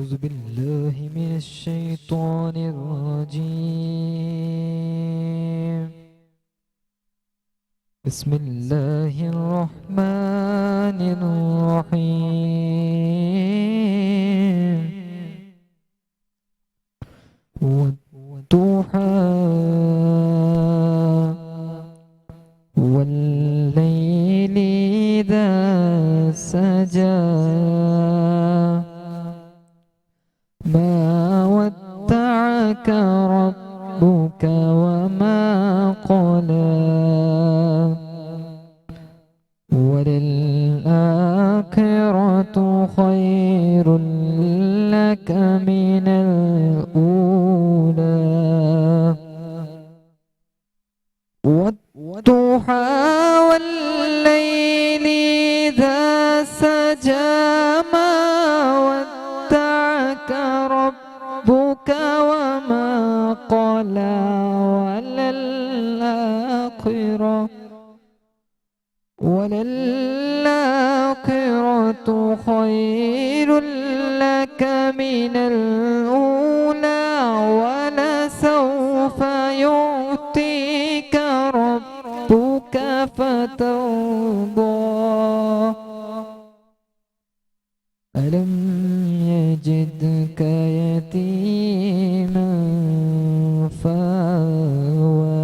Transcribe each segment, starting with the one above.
أعوذ بالله من الشيطان الرجيم. بسم الله الرحمن الرحيم. والضحى والليل إذا سجى ما ودعك ربك وما قلى وللآخرة خير لك من الأولى. والضحى والليل إذا سجى ما ودعك ربك وما قلى وللآخرة خير لك من الأولى ولسوف يعطيك ربك فترضى. ألم يجدك يتيما فآوى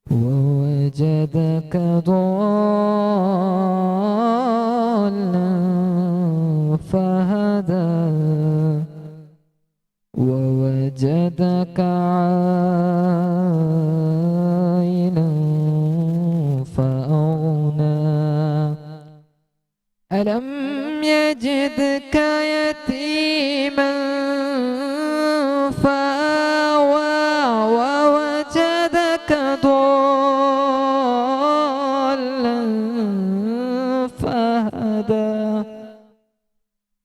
ووجدك ضالا فهدى ووجدك عائلا فأغنى. ألم يجدك يتيما فآوى ووجدك ضالا فهدى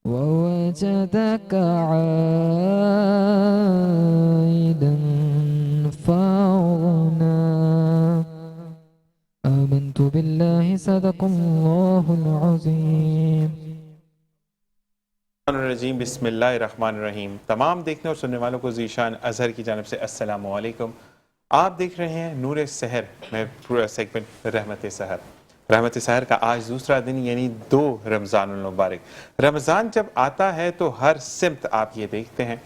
ووجدك عائلا فأغنى. آمنت بالله صدق الله العظيم. الرجیم بسم اللہ الرحمن الرحیم. تمام دیکھنے اور سننے والوں کو ذیشان اظہر کی جانب سے السلام علیکم. آپ دیکھ رہے ہیں نور سحر میں پورا سیگمنٹ رحمت سحر. رحمت سحر کا آج دوسرا دن یعنی 2 رمضان المبارک. رمضان جب آتا ہے تو ہر سمت آپ یہ دیکھتے ہیں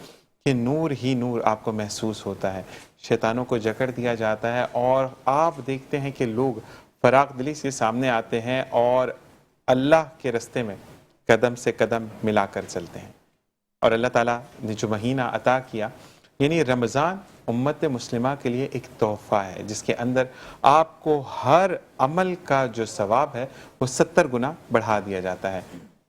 کہ نور ہی نور آپ کو محسوس ہوتا ہے. شیطانوں کو جکڑ دیا جاتا ہے اور آپ دیکھتے ہیں کہ لوگ فراغ دلی سے سامنے آتے ہیں اور اللہ کے راستے میں قدم سے قدم ملا کر چلتے ہیں. اور اللہ تعالیٰ نے جو مہینہ عطا کیا یعنی رمضان امت مسلمہ کے لیے ایک تحفہ ہے جس کے اندر آپ کو ہر عمل کا جو ثواب ہے وہ 70 گنا بڑھا دیا جاتا ہے.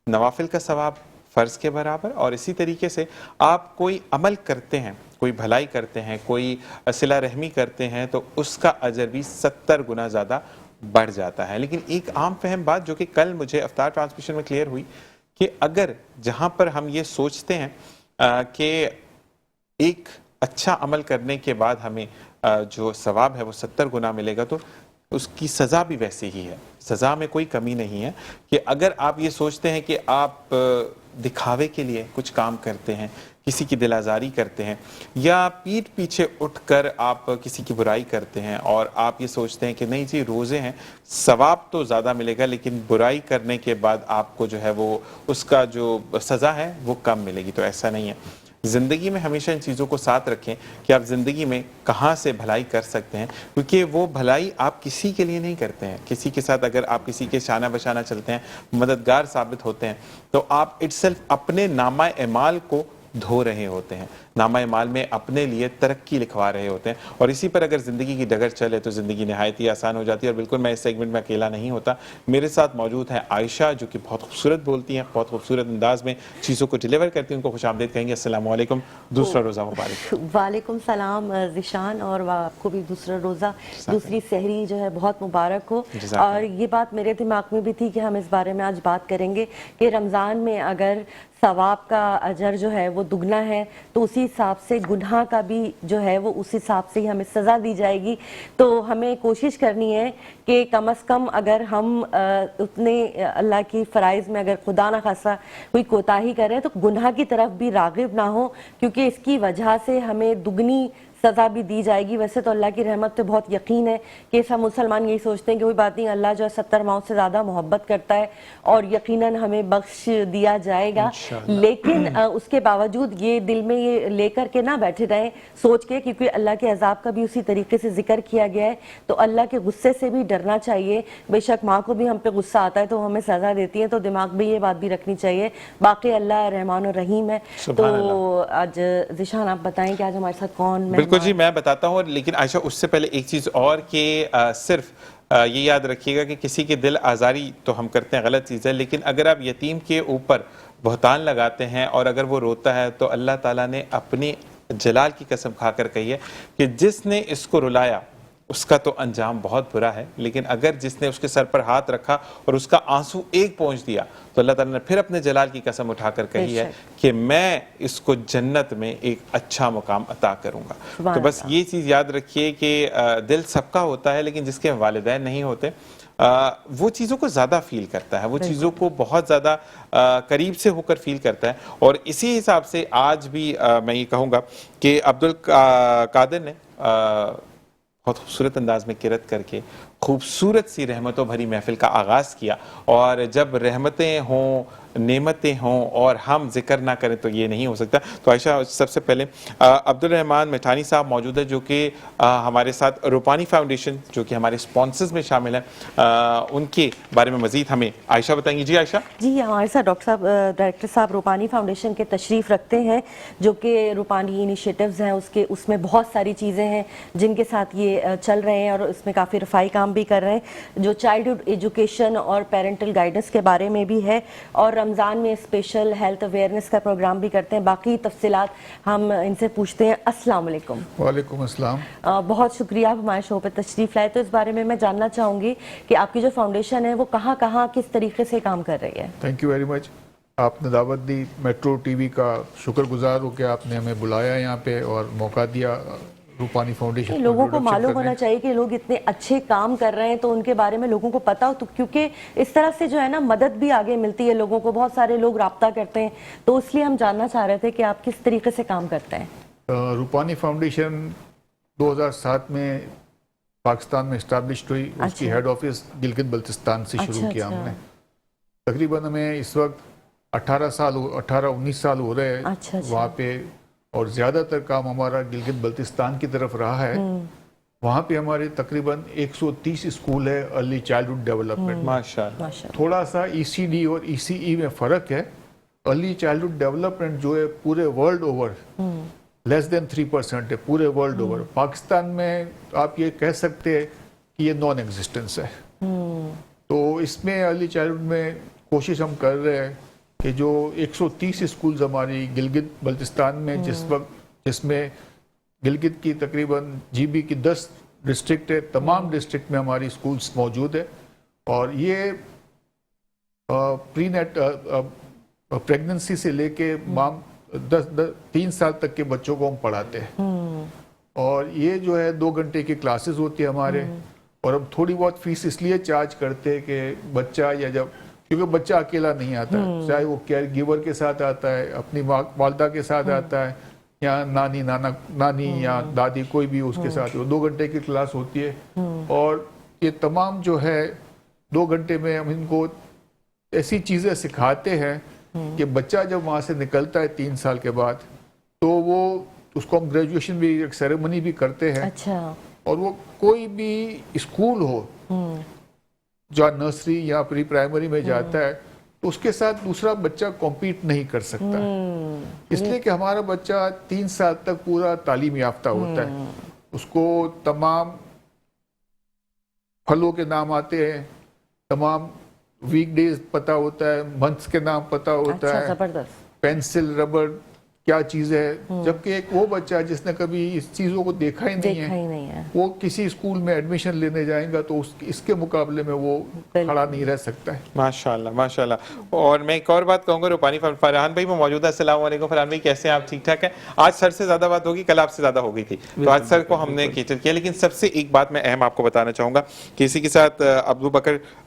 نوافل کا ثواب فرض کے برابر، اور اسی طریقے سے آپ کوئی عمل کرتے ہیں، کوئی بھلائی کرتے ہیں، کوئی صلہ رحمی کرتے ہیں تو اس کا اجر بھی 70 گنا زیادہ بڑھ جاتا ہے. لیکن ایک عام فہم بات جو کہ کل مجھے افطار ٹرانسمیشن میں کلیئر ہوئی کہ اگر جہاں پر ہم یہ سوچتے ہیں کہ ایک اچھا عمل کرنے کے بعد ہمیں جو ثواب ہے وہ 70 گنا ملے گا تو اس کی سزا بھی ویسے ہی ہے. سزا میں کوئی کمی نہیں ہے کہ اگر آپ یہ سوچتے ہیں کہ آپ دکھاوے کے لیے کچھ کام کرتے ہیں، کسی کی دل آزاری کرتے ہیں، یا پیٹھ پیچھے اٹھ کر آپ کسی کی برائی کرتے ہیں اور آپ یہ سوچتے ہیں کہ نہیں جی روزے ہیں ثواب تو زیادہ ملے گا لیکن برائی کرنے کے بعد آپ کو جو ہے وہ اس کا جو سزا ہے وہ کم ملے گی، تو ایسا نہیں ہے. زندگی میں ہمیشہ ان چیزوں کو ساتھ رکھیں کہ آپ زندگی میں کہاں سے بھلائی کر سکتے ہیں، کیونکہ وہ بھلائی آپ کسی کے لیے نہیں کرتے ہیں. کسی کے ساتھ اگر آپ کسی کے شانہ بشانہ چلتے ہیں، مددگار ثابت ہوتے ہیں، تو آپ اٹسیلف اپنے نامہ اعمال کو دھو رہے ہوتے ہیں، نامہ اعمال میں اپنے لیے ترقی لکھوا رہے ہوتے ہیں. اور اسی پر اگر زندگی کی ڈگر چلے تو زندگی نہایت ہی آسان ہو جاتی ہے. اور بالکل میں اس سیگمنٹ میں اکیلا نہیں ہوتا، میرے ساتھ موجود ہیں عائشہ جو کہ بہت خوبصورت بولتی ہیں، بہت خوبصورت انداز میں چیزوں کو ڈیلیور کرتی ہیں. ان کو خوش آمدید کہیں گے. السلام علیکم، دوسرا روزہ مبارک. وعلیکم السلام ذیشان، اور آپ کو بھی دوسرا روزہ، دوسری سحری جو ہے بہت مبارک ہو. اور یہ بات میرے دماغ میں بھی تھی کہ ہم اس بارے میں آج بات کریں گے کہ رمضان میں اگر ثواب کا اجر جو ہے وہ دگنا ہے تو اسی حساب سے گناہ کا بھی جو ہے وہ اس حساب سے ہی ہمیں سزا دی جائے گی. تو ہمیں کوشش کرنی ہے کہ کم از کم اگر ہم اتنے اللہ کی فرائض میں اگر خدا نہ خاصا کوئی کوتاہی کریں تو گناہ کی طرف بھی راغب نہ ہو, کیونکہ اس کی وجہ سے ہمیں دگنی سزا بھی دی جائے گی. ویسے تو اللہ کی رحمت پہ بہت یقین ہے کہ سب مسلمان یہی سوچتے ہیں کہ کوئی بات نہیں, اللہ جو ہے 70 ماؤں سے زیادہ محبت کرتا ہے اور یقیناً ہمیں بخش دیا جائے گا. لیکن اس کے باوجود یہ دل میں یہ لے کر کے نہ بیٹھے رہیں سوچ کے, کیونکہ اللہ کے عذاب کا بھی اسی طریقے سے ذکر کیا گیا ہے, تو اللہ کے غصے سے بھی ڈرنا چاہیے. بے شک ماں کو بھی ہم پہ غصہ آتا ہے تو ہمیں سزا دیتی ہے, تو دماغ میں یہ بات بھی رکھنی چاہیے. باقی اللہ رحمان الرحیم ہے. تو آج ذیشان آپ بتائیں کہ آج ہمارے ساتھ کون؟ بالکل جی, میں بتاتا ہوں. لیکن عائشہ اس سے پہلے ایک چیز اور کہ صرف یہ یاد رکھیے گا کہ کسی کے دل آزاری تو ہم کرتے ہیں, غلط چیز ہے, لیکن اگر آپ یتیم کے اوپر بہتان لگاتے ہیں اور اگر وہ روتا ہے تو اللہ تعالیٰ نے اپنی جلال کی قسم کھا کر کہی ہے کہ جس نے اس کو رلایا اس کا تو انجام بہت برا ہے, لیکن اگر جس نے اس کے سر پر ہاتھ رکھا اور اس کا آنسو ایک پہنچ دیا تو اللہ تعالیٰ نے پھر اپنے جلال کی قسم اٹھا کر کہی ہے کہ میں اس کو جنت میں ایک اچھا مقام عطا کروں گا. تو بس یہ چیز یاد رکھیے کہ دل سب کا ہوتا ہے, لیکن جس کے والدین نہیں ہوتے وہ چیزوں کو زیادہ فیل کرتا ہے, وہ چیزوں کو بہت زیادہ قریب سے ہو کر فیل کرتا ہے. اور اسی حساب سے آج بھی میں یہ کہوں گا کہ عبدالقادر نے بہت خوبصورت انداز میں قرأت کر کے خوبصورت سی رحمتوں بھری محفل کا آغاز کیا. اور جب رحمتیں ہوں, نعمتیں ہوں اور ہم ذکر نہ کریں تو یہ نہیں ہو سکتا. تو عائشہ سب سے پہلے عبدالرحمان مٹھانی صاحب موجود ہے جو کہ ہمارے ساتھ روپانی فاؤنڈیشن جو کہ ہمارے سپانسرز میں شامل ہیں, ان کے بارے میں مزید ہمیں عائشہ بتائیں گی. جی عائشہ. جی ہمارے ساتھ ڈائریکٹر صاحب روپانی فاؤنڈیشن کے تشریف رکھتے ہیں, جو کہ روپانی انیشیٹوز ہیں اس میں بہت ساری چیزیں ہیں جن کے ساتھ یہ چل رہے ہیں اور اس میں کافی رفائی کام بھی کر رہے ہیں, جو چائلڈہڈ ایجوکیشن اور پیرنٹل گائیڈنس کے بارے میں بھی ہے, اور رمضان میں اسپیشل ہیلتھ اویئرنیس کا پروگرام بھی کرتے ہیں. باقی تفصیلات ہم ان سے پوچھتے ہیں. السلام علیکم. وعلیکم السلام. بہت شکریہ آپ ہمارے شو پہ تشریف لائے. تو اس بارے میں جاننا چاہوں گی کہ آپ کی جو فاؤنڈیشن ہے وہ کہاں کہاں کس طریقے سے کام کر رہی ہے؟ Thank you very much. آپ نے دعوت دی, میٹرو ٹی وی کا شکر گزار ہو کہ آپ نے ہمیں بلایا یہاں پہ اور موقع دیا روپانی فاؤنڈیشن. لوگوں کو معلوم ہونا چاہیے کہ لوگ اتنے اچھے کام کر رہے ہیں تو ان کے بارے میں لوگوں کو پتا ہو, تو کیونکہ اس طرح سے جو ہے نا مدد بھی آگے ملتی ہے لوگوں کو. بہت سارے لوگ رابطہ کرتے ہیں, تو اس لیے ہم جاننا چاہ رہے تھے کہ آپ کس طریقے سے کام کرتے ہیں. روپانی فاؤنڈیشن 2007 میں پاکستان میں اسٹیبلشڈ ہوئی. اس کی ہیڈ آفس گلگت بلتستان سے شروع کیا ہم نے. تقریباً ہمیں اس وقت 18-19 سال ہو رہے ہیں وہاں پہ, اور زیادہ تر کام ہمارا گلگت بلتستان کی طرف رہا ہے. وہاں پہ ہمارے تقریباً 130 اسکول ہے ارلی چائلڈہڈ ڈیولپمنٹ. ماشاءاللہ. تھوڑا سا ای سی ڈی اور ای سی ای میں فرق ہے. ارلی چائلڈہڈ ڈیولپمنٹ جو ہے پورے ورلڈ اوور لیس دین 3% ہے, پورے ورلڈ اوور. پاکستان میں آپ یہ کہہ سکتے ہیں کہ یہ نان ایگزسٹنس ہے. تو اس میں ارلی چائلڈہڈ میں کوشش ہم کر رہے ہیں کہ جو 130 اسکولز ہماری گلگت بلتستان میں جس میں گلگت کی تقریباً جی بی کی 10 ڈسٹرکٹ ہے, تمام ڈسٹرکٹ میں ہماری اسکولز موجود ہے. اور یہ پریگننسی سے لے کے 3 سال تک کے بچوں کو ہم پڑھاتے ہیں. اور یہ جو ہے 2 گھنٹے کی کلاسز ہوتی ہے ہمارے, اور ہم تھوڑی بہت فیس اس لیے چارج کرتے ہیں کہ بچہ یا جب, کیونکہ بچہ اکیلا نہیں آتا ہے, چاہے وہ کیئر گیور کے ساتھ آتا ہے, اپنی والدہ کے ساتھ آتا ہے, یا نانی یا دادی کوئی بھی اس کے ساتھ. 2 گھنٹے کی کلاس ہوتی ہے, اور یہ تمام جو ہے 2 گھنٹے میں ہم ان کو ایسی چیزیں سکھاتے ہیں کہ بچہ جب وہاں سے نکلتا ہے 3 سال کے بعد, تو وہ اس کو ہم گریجویشن بھی ایک سیریمنی بھی کرتے ہیں. اور وہ کوئی بھی اسکول ہو جو نرسری یا پری پرائمری میں جاتا ہے تو اس کے ساتھ دوسرا بچہ کمپیٹ نہیں کر سکتا, اس لیے کہ ہمارا بچہ 3 سال تک پورا تعلیم یافتہ ہوتا ہے. اس کو تمام پھلوں کے نام آتے ہیں, تمام ویک ڈیز پتہ ہوتا ہے, منتھس کے نام پتہ ہوتا ہے, پینسل ربڑ क्या चीज़ है, जबकि एक वो बच्चा जिसने कभी इस चीज़ों को देखा ही नहीं है, वो किसी स्कूल में एडमिशन लेने जाएगा तो इसके मुकाबले में वो खड़ा नहीं रह सकता है। माशाल्लाह माशाल्लाह। और मैं एक और बात कहूँगा, रूपानी फरहान भाई वो मौजूद है। अस्सलाम वालेकुम फरहान भाई, कैसे हैं आप? ठीक ठाक है? आज सर से ज़्यादा बात होगी, कल आपसे ज़्यादा हो गई थी, तो आज सर को हमने कैटर किया। लेकिन सबसे एक बात मैं अहम आपको बताना चाहूँगा कि इसी के साथ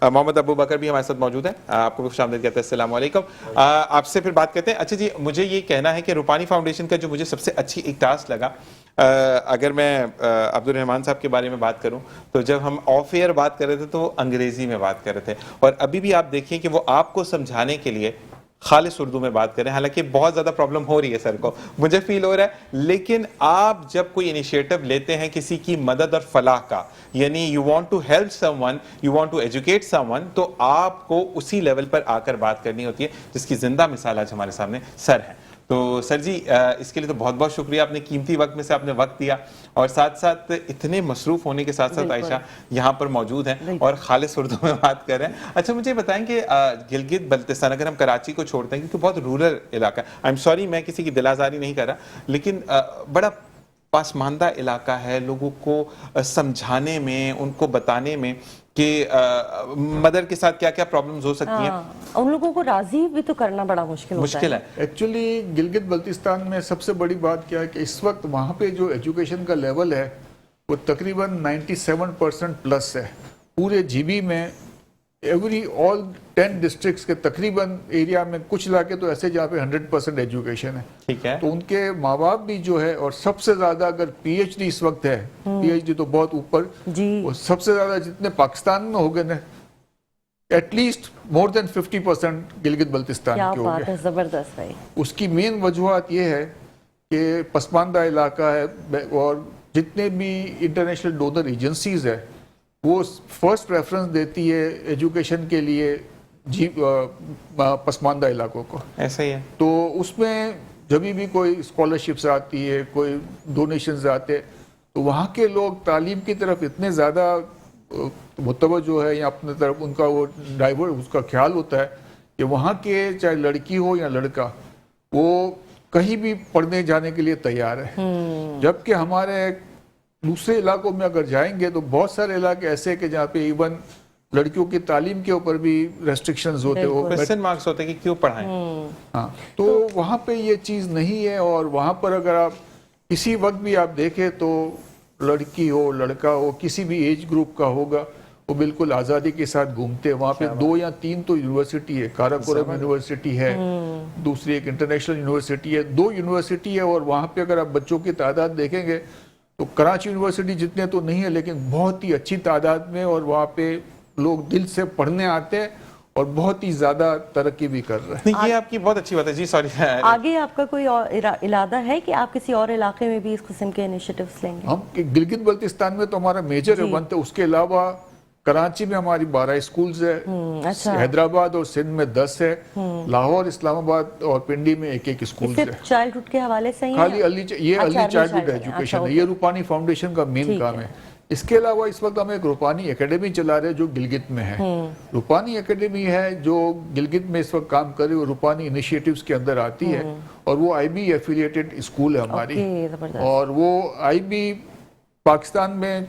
मोहम्मद अबू बकर भी हमारे साथ मौजूद है, आपको भी खुशामदीद कहते हैं। अस्सलाम वालेकुम। आपसे फिर बात करते हैं। अच्छा जी, मुझे ये कहना है कि रूपानी फाउंडेशन का जो मुझे सबसे अच्छी एक टास्क लगा, अगर मैं अब्दुल रहमान साहब के बारे में बात करूं तो जब हम ऑफ एयर बात कर रहे थे तो वो अंग्रेजी में बात कर रहे थे, और अभी भी आप देखिए कि वो आपको समझाने के लिए खालिस उर्दू में बात करें। हालांकि बहुत ज़्यादा प्रॉब्लम हो रही है सर को, मुझे फील हो रहा है, लेकिन आप जब कोई इनिशिएटिव लेते हैं किसी की मदद और फलाह का, यानी you want to help someone, you want to educate someone, तो आपको उसी लेवल पर आकर बात करनी होती है, जिसकी जिंदा मिसाल आज हमारे सामने सर है। तो सर जी, इसके लिए तो बहुत बहुत शुक्रिया, आपने कीमती वक्त में से आपने वक्त दिया, और साथ साथ इतने मसरूफ होने के साथ साथ आयशा यहाँ पर मौजूद हैं और खालिस उर्दू में बात कर रहे हैं। अच्छा, मुझे बताएं कि गिलगित बल्तिस्तान, अगर हम कराची को छोड़ते हैं, क्योंकि बहुत रूरल इलाका है, आई एम सॉरी मैं किसी की दिलाजारी नहीं कर रहा, लेकिन बड़ा पासमानदा इलाका है, लोगों को समझाने में, उनको बताने में कि मदर के साथ क्या क्या प्रॉब्लम्स हो सकती हैं, उन लोगों को राजी भी तो करना बड़ा मुश्किल है। एक्चुअली गिलगित बल्तिस्तान में सबसे बड़ी बात क्या है कि इस वक्त वहाँ पे जो एजुकेशन का लेवल है वो तकरीबन 97% प्लस है। पूरे जीबी में ऑल 10 डिस्ट्रिक्ट्स के तकरीबन एरिया में कुछ इलाके तो ऐसे जहाँ पे 100% एजुकेशन है। ठीक है। तो उनके माँ बाप भी जो है, और सबसे ज्यादा अगर पीएचडी इस वक्त है, पीएचडी तो बहुत ऊपर, वो सबसे ज्यादा जितने पाकिस्तान में हो गए ना, at least more than 50% Gilgit Baltistan के हो गए। जबरदस्त भाई। उसकी मेन वजूहत ये है कि पसमानदा इलाका है, और जितने भी इंटरनेशनल डोनर एजेंसीज है वो फर्स्ट प्रेफरेंस देती है एजुकेशन के लिए पसमानदा इलाकों को। ऐसा ही है। तो उसमें जब भी कोई स्कॉलरशिप्स आती है, कोई डोनेशंस आते, तो वहाँ के लोग तालीम की तरफ इतने ज़्यादा मुतवज्जो है, या अपने तरफ उनका वो डाइवर्ट उसका ख्याल होता है कि वहाँ के चाहे लड़की हो या लड़का, वो कहीं भी पढ़ने जाने के लिए तैयार है। जबकि हमारे दूसरे इलाकों में अगर जाएंगे तो बहुत सारे इलाके ऐसे हैं कि जहाँ पे इवन लड़कियों की तालीम के ऊपर भी रेस्ट्रिक्शंस होते हो, क्वेश्चन मार्क्स होते कि क्यों पढ़ाएं। हाँ, तो वहाँ पे ये चीज़ नहीं है। और वहाँ पर अगर आप किसी वक्त भी आप देखें तो लड़की हो लड़का हो, किसी भी एज ग्रुप का होगा, वो बिल्कुल आज़ादी के साथ घूमते हैं। वहाँ पे 2 या 3 तो यूनिवर्सिटी है, काराकोरम यूनिवर्सिटी है, दूसरी एक इंटरनेशनल यूनिवर्सिटी है, 2 यूनिवर्सिटी है। और वहाँ पे अगर आप बच्चों की तादाद देखेंगे तो कराची यूनिवर्सिटी जितने तो नहीं है, लेकिन बहुत ही अच्छी तादाद में, और वहाँ पे लोग दिल से पढ़ने आते हैं और बहुत ही ज्यादा तरक्की भी कर रहे हैं। ये आपकी बहुत अच्छी बात है जी। सॉरी, आगे आपका कोई और इरादा है कि आप किसी और इलाके में भी इस किस्म के इनिशिएटिव्स लेंगे? हम गिलगित बल्तिस्तान में तो हमारा मेजर है बनते, उसके अलावा कराची में हमारी 12 स्कूल्स है, अच्छा। हैदराबाद और सिंध में 10 है, लाहौर, इस्लामाबाद और पिंडी में 1-1 स्कूल है। चाइल्डहुड के हवाले से खाली अर्ली चाइल्डहुड एजुकेशन है, ये रूपानी फाउंडेशन का मेन काम है। इसके अलावा इस वक्त हम एक रूपानी एकेडमी चला रहे हैं जो गिलगित में है। रूपानी एकेडमी है जो गिलगित में इस वक्त काम कर रही है, रूपानी इनिशिएटिव्स के अंदर आती है, और वो IB एफिलिएटेड स्कूल है हमारी। और वो IB पाकिस्तान में,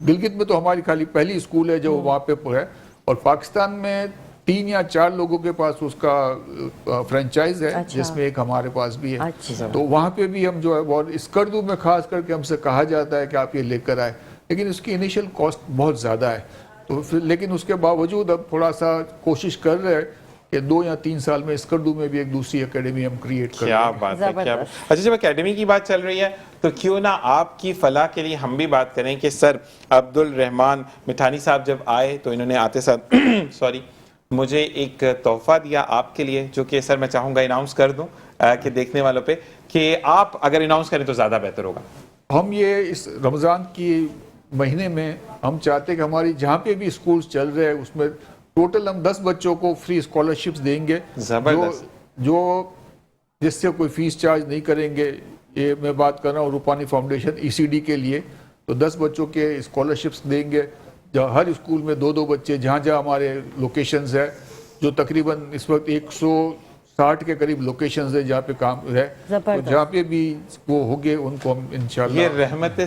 गिलगित में तो हमारी खाली पहली स्कूल है जो वहाँ पे है, और पाकिस्तान में 3 या 4 लोगों के पास उसका फ्रेंचाइज है। अच्छा। जिसमें एक हमारे पास भी है। अच्छा। तो वहाँ पे भी हम जो है, और स्कर्दू में खास करके हमसे कहा जाता है कि आप ये लेकर आए, लेकिन उसकी इनिशियल कॉस्ट बहुत ज़्यादा है। तो फिर लेकिन उसके बावजूद अब थोड़ा सा कोशिश कर रहे हैं कि 2 या 3 साल में स्कर्दू में भी एक दूसरी एकेडमी हम क्रिएट करें। क्या बात है, क्या बात। अच्छा, जब एकेडमी की बात चल रही है तो क्यों ना आपकी फलाह के लिए हम भी बात करें कि सर अब्दुल रहमान मिठानी साहब जब आए तो इन्होंने आते साथ सॉरी मुझे एक तोहफा दिया आपके लिए, जो कि सर मैं चाहूँगा अनाउंस कर दूँ कि देखने वालों पे, कि आप अगर अनाउंस करें तो ज़्यादा बेहतर होगा। हम ये इस रमज़ान की महीने में हम चाहते हैं कि हमारी जहाँ पे भी स्कूल्स चल रहे हैं उसमें टोटल हम 10 बच्चों को फ्री स्कॉलरशिप्स देंगे, जो जिससे कोई फीस चार्ज नहीं करेंगे। ये मैं बात कर रहा हूँ रूपानी फाउंडेशन ECD के लिए। तो 10 बच्चों के स्कॉलरशिप्स देंगे, जहाँ हर स्कूल में 2-2 बच्चे, जहाँ जहाँ हमारे लोकेशंस है, जो तकरीबन इस वक्त 60 के करीब लोकेशंस है जहाँ पे काम है, तो जहाँ पे भी वो हो गए उनको हम इंशाल्लाह। ये रहमत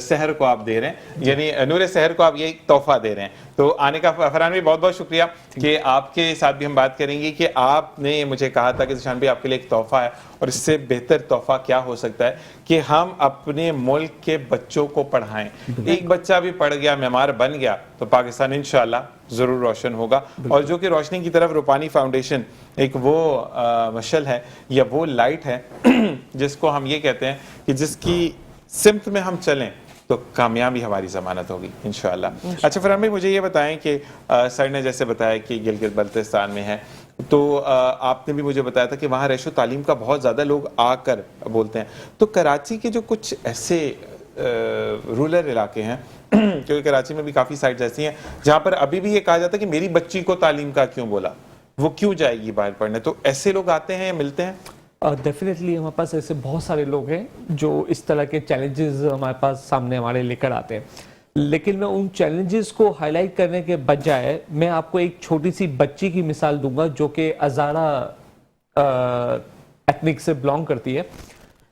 सहर को आप दे रहे हैं, यानी नूर सहर को आप ये एक तोहफा दे रहे हैं। तो आने का फरहान भाई बहुत बहुत शुक्रिया कि आपके साथ भी हम बात करेंगे कि आपने मुझे कहा था कि ज़ीशान भाई आपके लिए एक तोहफा है, और इससे बेहतर तोहफा क्या हो सकता है कि हम अपने मुल्क के बच्चों को पढ़ाएं। एक बच्चा भी पढ़ गया, मेमार बन गया, तो पाकिस्तान इंशाल्लाह ज़रूर रोशन होगा। और जो कि रोशनी की तरफ रूपानी फाउंडेशन एक वो मशल है या वो लाइट है जिसको हम ये कहते हैं कि जिसकी सिमत में हम चलें तो कामयाबी हमारी ज़मानत होगी इंशाअल्लाह। अच्छा फरहान भाई, मुझे ये बताएं कि सर ने जैसे बताया कि गिलगित बल्तिस्तान में है, तो आपने भी मुझे बताया था कि वहाँ रेशो तालीम का बहुत ज़्यादा लोग आकर बोलते हैं। तो कराची के जो कुछ ऐसे रूरल इलाके हैं क्योंकि कराची में भी काफ़ी साइट्स ऐसी हैं जहाँ पर अभी भी ये कहा जाता है कि मेरी बच्ची को तालीम का क्यों बोला, वो क्यों जाएगी बाहर पढ़ने, तो ऐसे लोग आते हैं, मिलते हैं? डेफिनेटली हमारे पास ऐसे बहुत सारे लोग हैं जो इस तरह के चैलेंजेस हमारे पास सामने हमारे लेकर आते हैं, लेकिन मैं उन चैलेंजेस को हाईलाइट करने के बजाय मैं आपको एक छोटी सी बच्ची की मिसाल दूंगा जो कि अजारा एथनिक से बिलोंग करती है।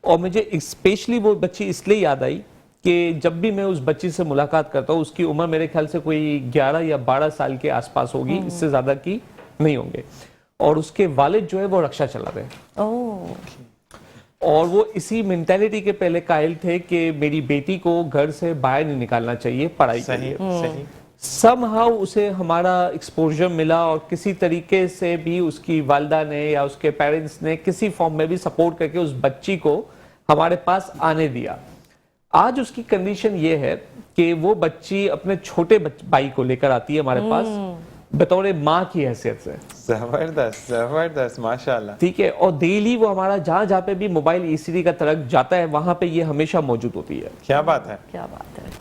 और मुझे स्पेशली वो बच्ची इसलिए याद आई कि जब भी मैं उस बच्ची से मुलाकात करता हूँ, उसकी उम्र मेरे ख्याल से कोई 11 या 12 साल के आसपास होगी, इससे ज़्यादा की नहीं होंगे, और उसके वालिद जो है वो रक्षा चला रहे हैं। और वो इसी मेंटालिटी के पहले कायल थे कि मेरी बेटी को घर से बाहर नहीं निकालना चाहिए पढ़ाई के लिए। सही। समहाउ उसे हमारा एक्सपोजर मिला और किसी तरीके से भी उसकी वालिदा ने या उसके पेरेंट्स ने किसी फॉर्म में भी सपोर्ट करके उस बच्ची को हमारे पास आने दिया। आज उसकी कंडीशन ये है कि वो बच्ची अपने छोटे भाई को लेकर आती है हमारे पास बतौर माँ की हैसियत से। जबरदस्त जबरदस्त, माशाल्लाह। ठीक है, और डेली वो हमारा जहाँ जहाँ पे भी मोबाइल ईसीडी का तरक जाता है वहां पे ये हमेशा मौजूद होती है। क्या बात है, क्या बात है।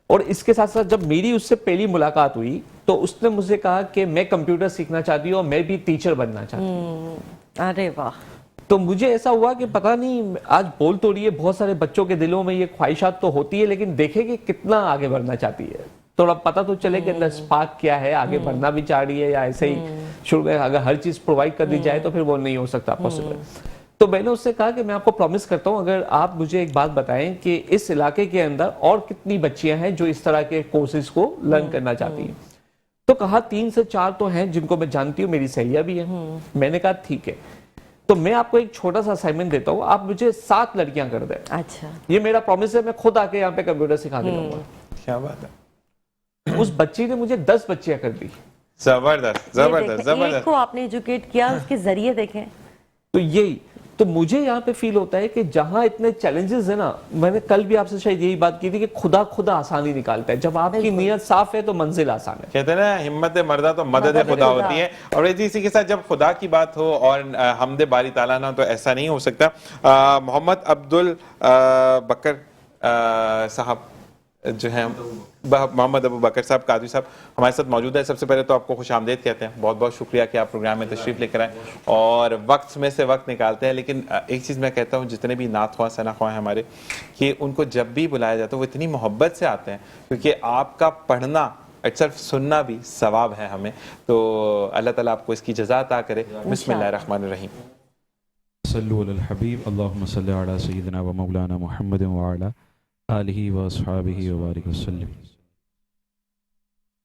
और इसके साथ साथ जब मेरी उससे पहली मुलाकात हुई तो उसने मुझे कहा कि मैं कंप्यूटर सीखना चाहती हूँ और मैं भी टीचर बनना चाहती हूँ। अरे वाह। तो मुझे ऐसा हुआ कि पता नहीं, आज बोल तो रही है, बहुत सारे बच्चों के दिलों में ये ख्वाहिशात तो होती है, लेकिन देखे कि कितना आगे बढ़ना चाहती है, थोड़ा पता तो चले कि अंदर स्पार्क क्या है, आगे बढ़ना भी चाह रही है या ऐसे ही शुरू में अगर हर चीज प्रोवाइड कर दी जाए तो फिर वो नहीं हो सकता पॉसिबल। तो मैंने उससे कहा कि मैं आपको प्रॉमिस करता हूं अगर आप मुझे एक बात बताएं कि इस इलाके के अंदर और कितनी बच्चियां हैं जो इस तरह के कोर्सेज को लर्न करना चाहती हैं। तो कहा 3 से 4 तो हैं जिनको मैं जानती हूँ, मेरी सहेलियां भी हैं। मैंने कहा ठीक है, तो मैं आपको एक छोटा सा असाइनमेंट देता हूँ, आप मुझे 7 लड़कियां कर दें। अच्छा, ये मेरा प्रॉमिस है, मैं खुद आके यहाँ पे कंप्यूटर सिखा के दूंगा। क्या बात है। उस बच्ची ने मुझे 10 बच्चियां कर दी। जबरदस्त जबरदस्त जबरदस्त। एक को आपने एजुकेट किया, उसके जरिए देखें तो यही तो मुझे यहाँ पे फील होता है कि जहां इतने चैलेंजेस है ना, मैंने कल भी आपसे शायद यही बात की थी कि खुदा आसानी निकालता है। जब आपकी नीयत साफ है तो मंजिल आसान है। कहते हैं ना, हिम्मत मर्दा तो मदद खुदा होती है। और इसी के साथ जब खुदा की बात हो और हमदे बारी ताला ना, तो ऐसा नहीं हो सकता। मोहम्मद अब्दुल बकर साहब जो है, मोहम्मद अबू बकर साहब कादरी साहब हमारे साथ मौजूद है। सबसे पहले तो आपको खुश आमदेद कहते हैं, बहुत बहुत शुक्रिया कि आप प्रोग्राम में तशरीफ़ लेकर आए और वक्त में से वक्त निकालते हैं। लेकिन एक चीज़ मैं कहता हूँ, जितने भी नात ख्वाह सना ख्वाह हैं हमारे, कि उनको जब भी बुलाया जाता है वो इतनी मोहब्बत से आते हैं, क्योंकि आपका पढ़ना सिर्फ सुनना भी सवाब है हमें। तो अल्लाह ताला आपको इसकी जज़ा अता करे। बिस्मिल्लाहिर्रहमानिर्रहीम। सल्लु अलल हबीब अल्लाहुम्मा सल्लि अला सय्यिदिना व मौलाना मुहम्मद व अला आलिहि व अस्हाबिहि व बारिक वसल्लम।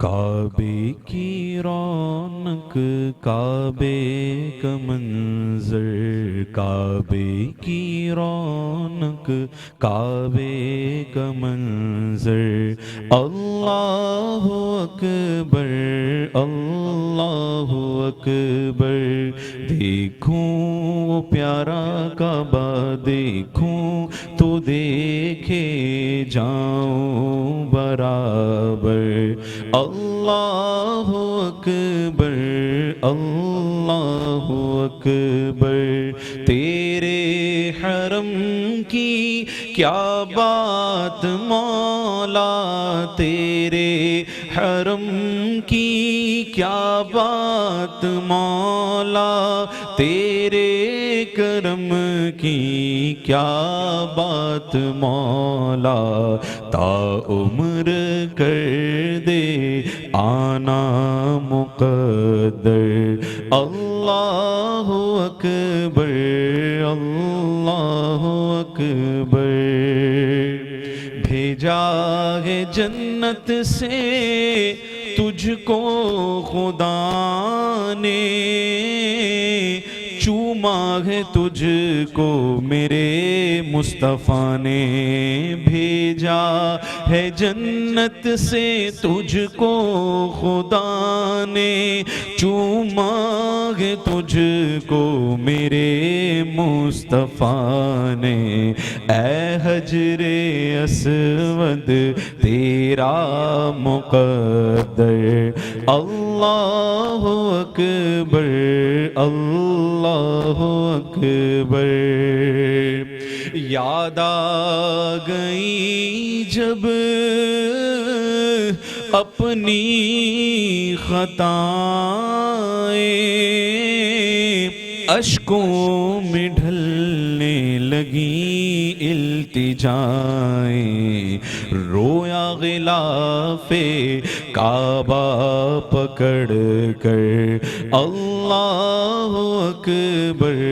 काबे की रौनक, काबे का मंजर, काबे की रौनक, काबे का मंजर, अल्लाहु अकबर, अल्लाहु अकबर। देखूं वो प्यारा काबा, देखूं तो देखे जाऊं बराबर। अल्लाहु अकबर, अल्लाहु अकबर। तेरे हरम की क्या बात मौला, तेरे हरम की क्या बात मौला, तेरे करम की क्या बात मौला। ता उम्र कर दे आना मुक़द्दर, اللہ اکبر اللہ اکبر بھیجا ہے جنت سے تجھ کو خدا نے چوما ہے تجھ کو میرے مصطفیٰ نے بھیجا ہے جنت سے تجھ کو خدا نے چوما ہے تجھ کو میرے مصطفیٰ نے اے حجر اسود تیرا مقدر اللہ اکبر اللہ اکبر یاد آ گئی جب اپنی خطائیں اشکوں میں ڈھلنے لگی التجائیں رویا غلاف کعبہ پکڑ کر اللہ اکبر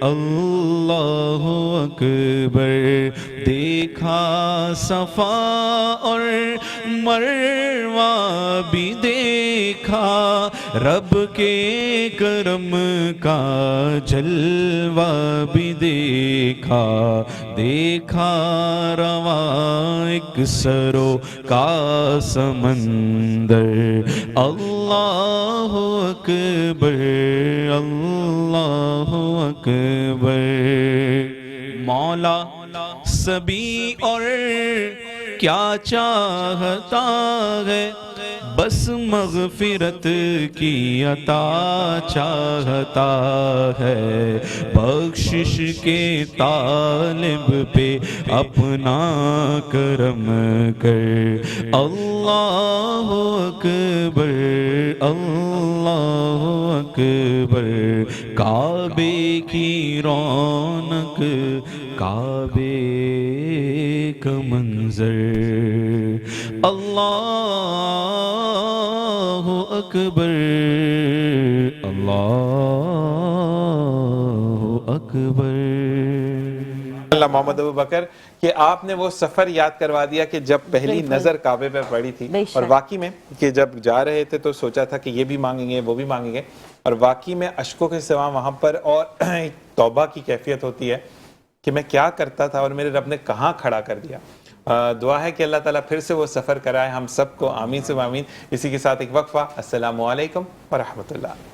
اللہ اکبر دیکھا صفا اور مروہ بھی دیکھا رب کے کرم کا جلوہ بھی دیکھا دیکھا رواں ایک سرو کا سمندر اللہ اکبر اللہ اکبر مولا سبھی اور کیا چاہتا ہے بس مغفرت کی عطا چاہتا ہے بخشش کے طالب پہ اپنا کرم کر اللہ اکبر اللہ اکبر کعبے کی رونق کعبے کا منظر اللہ اکبر اللہ اکبر اللہ محمد ابو بکر کہ آپ نے وہ سفر یاد کروا دیا کہ جب پہلی نظر کعبے پہ پڑی تھی اور واقعی میں کہ جب جا رہے تھے تو سوچا تھا کہ یہ بھی مانگیں گے وہ بھی مانگیں گے اور واقعی میں اشکوں کے سوا وہاں پر اور توبہ کی کیفیت ہوتی ہے کہ میں کیا کرتا تھا اور میرے رب نے کہاں کھڑا کر دیا دعا ہے کہ اللہ تعالیٰ پھر سے وہ سفر کرائے ہم سب کو آمین سے آمین اسی کے ساتھ ایک وقفہ السلام علیکم ورحمۃ اللہ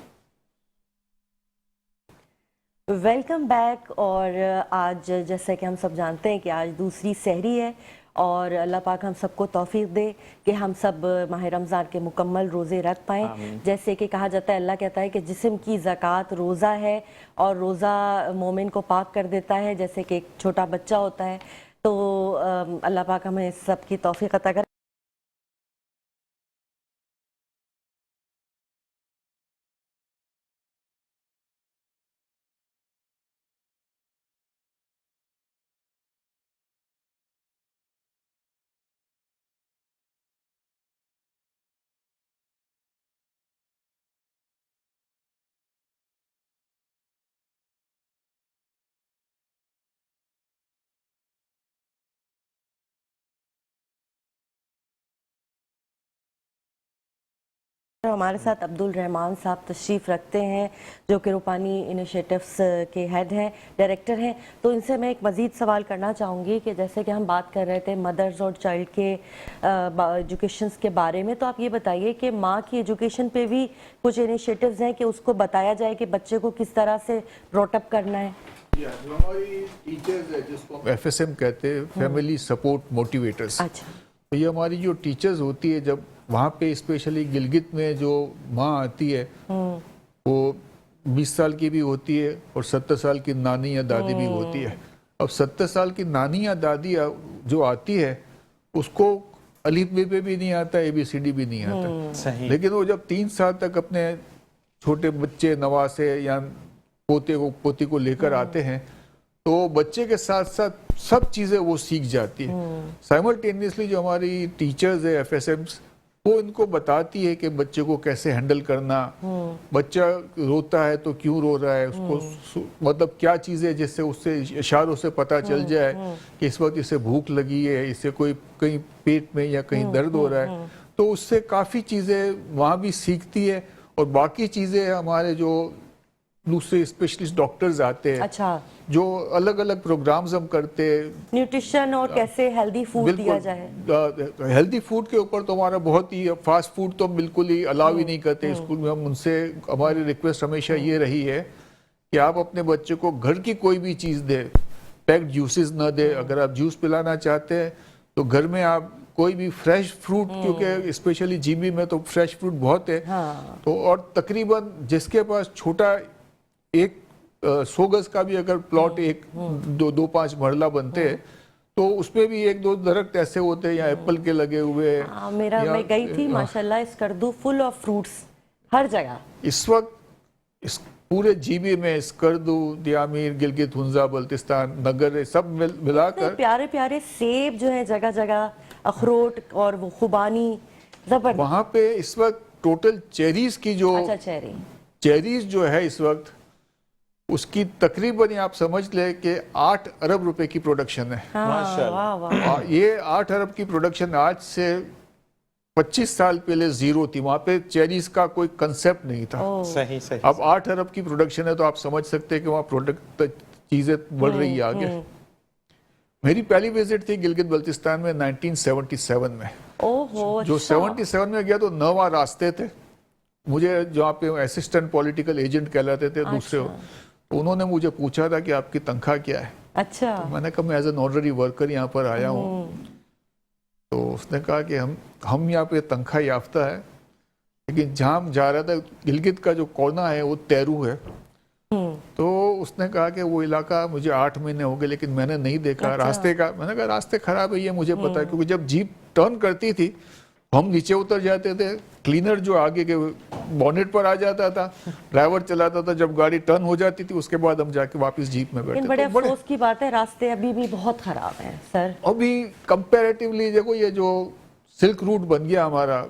ویلکم بیک اور آج جیسا کہ ہم سب جانتے ہیں کہ آج دوسری سحری ہے اور اللہ پاک ہم سب کو توفیق دے کہ ہم سب ماہ رمضان کے مکمل روزے رکھ پائیں جیسے کہ کہا جاتا ہے اللہ کہتا ہے کہ جسم کی زکوٰۃ روزہ ہے اور روزہ مومن کو پاک کر دیتا ہے جیسے کہ ایک چھوٹا بچہ ہوتا ہے تو اللہ پاک ہمیں سب کی توفیق عطا کرے ہمارے ساتھ عبد الرحمان صاحب تشریف رکھتے ہیں جو کہ روپانی انیشیٹوز کے ہیڈ ہیں ڈائریکٹر ہیں تو ان سے میں ایک مزید سوال کرنا چاہوں گی کہ جیسے کہ ہم بات کر رہے تھے مدرز اور چائلڈ کے ایجوکیشنز کے بارے میں تو آپ یہ بتائیے کہ ماں کی ایجوکیشن پہ بھی کچھ انیشیٹوز ہیں کہ اس کو بتایا جائے کہ بچے کو کس طرح سے بروٹ اپ کرنا ہے جو ہماری ٹیچرز ہے جس کو ایف ایس ایم کہتے ہیں فیملی سپورٹ موٹیویٹرز اچھا تو یہ ہماری جو ٹیچرز ہوتی ہے جب وہاں پہ اسپیشلی گلگت میں جو ماں آتی ہے وہ 20 سال کی بھی ہوتی ہے اور 70 سال کی نانی یا دادی بھی ہوتی ہے اب 70 سال کی نانی یا دادی جو آتی ہے اس کو الف بے پہ بھی نہیں آتا اے بی سی ڈی بھی نہیں آتا لیکن وہ جب 3 سال تک اپنے چھوٹے بچے نواسے یا پوتی کو لے کر آتے ہیں تو بچے کے ساتھ ساتھ سب چیزیں وہ سیکھ جاتی ہیں سائملٹینیسلی جو ہماری ٹیچرز ہے ایف ایس ایمز वो इनको बताती है कि बच्चे को कैसे हैंडल करना, बच्चा रोता है तो क्यों रो रहा है, उसको मतलब क्या चीज़ है जिससे उससे इशारों से पता चल जाए कि इस वक्त इसे भूख लगी है, इसे कोई कहीं पेट में या कहीं दर्द हो रहा है। तो उससे काफ़ी चीज़ें वहाँ भी सीखती है। और बाकी चीज़ें हमारे जो दूसरे स्पेशलिस्ट डॉक्टर्स आते हैं, अच्छा, जो अलग अलग प्रोग्राम्स हम करते हैं, न्यूट्रिशन और कैसे हेल्दी फूड दिया जाए। हेल्दी फूड के ऊपर तो हमारा बहुत ही, फास्ट फूड तो बिल्कुल ही अलाउ ही नहीं करते स्कूल में। हम उनसे, हमारी रिक्वेस्ट हमेशा ये रही है कि आप अपने बच्चे को घर की कोई भी चीज़ दे, पैक्ड जूसेस ना दे। अगर आप जूस पिलाना चाहते हैं तो घर में आप कोई भी फ्रेश फ्रूट, क्योंकि स्पेशली जीबी में तो फ्रेश फ्रूट बहुत है। हाँ। तो और तकरीबन जिसके पास छोटा 100 गज का भी अगर प्लॉट, 2-5 मरला बनते हैं, तो उसमें भी 1-2 दरख्त ऐसे होते हैं या एप्पल के लगे हुए। मैं गई थी माशाल्लाह, स्कर्दू फुल ऑफ फ्रूट्स हर जगह। इस वक्त इस पूरे जीबी में स्कर्दू, दियामीर, गिलगित, हुंजा, बल्तिस्तान, नगर सब मिलाकर प्यारे प्यारे सेब जो है जगह जगह, अखरोट और वो खुबानी, जबरदस्त। वहाँ पे इस वक्त टोटल चेरीज की जो अच्छा, चेरीज जो है इस वक्त, उसकी तकरीबन आप समझ ले कि 8 अरब रुपए की प्रोडक्शन है। माशाल्लाह। वाह वाह। ये 8 अरब की प्रोडक्शन आज से 25 साल पहले जीरो थी। वहाँ पे चेरीज का कोई कंसेप्ट नहीं था। सही सही। अब 8 अरब की प्रोडक्शन है तो आप समझ सकते हैं कि वहाँ प्रोडक्ट चीजें बढ़ रही है आगे। मेरी पहली विजिट थी गिलगित बल्तिस्तान में 1977 में। ओहो, जो 77 में गया तो 9 रास्ते थे। मुझे जहाँ पे असिस्टेंट पॉलिटिकल एजेंट कहलाते थे दूसरे, उन्होंने मुझे पूछा था कि आपकी तनख्वाह क्या है। अच्छा। तो मैंने कहा मैं एज एन ऑर्डनरी वर्कर यहाँ पर आया हूँ। तो उसने कहा कि हम यहाँ पे तनख्वाह याफ्ता है, लेकिन जहाँ जा रहा था गिलगित का जो कोना है वो तेरू है। तो उसने कहा कि वो इलाका मुझे 8 महीने हो गए लेकिन मैंने नहीं देखा। अच्छा। रास्ते का, मैंने कहा रास्ते खराब है ये मुझे पता है, क्योंकि जब जीप टर्न करती थी हम नीचे उतर जाते थे, क्लीनर जो आगे के बॉनेट पर आ जाता था, ड्राइवर चलाता था, जब गाड़ी टर्न हो जाती थी उसके बाद हम जाके वापस जीप में बैठे। बड़े तो अफसोस की बात है, रास्ते अभी भी बहुत खराब हैं सर। अभी कंपैरेटिवली देखो ये जो सिल्क रूट बन गया हमारा,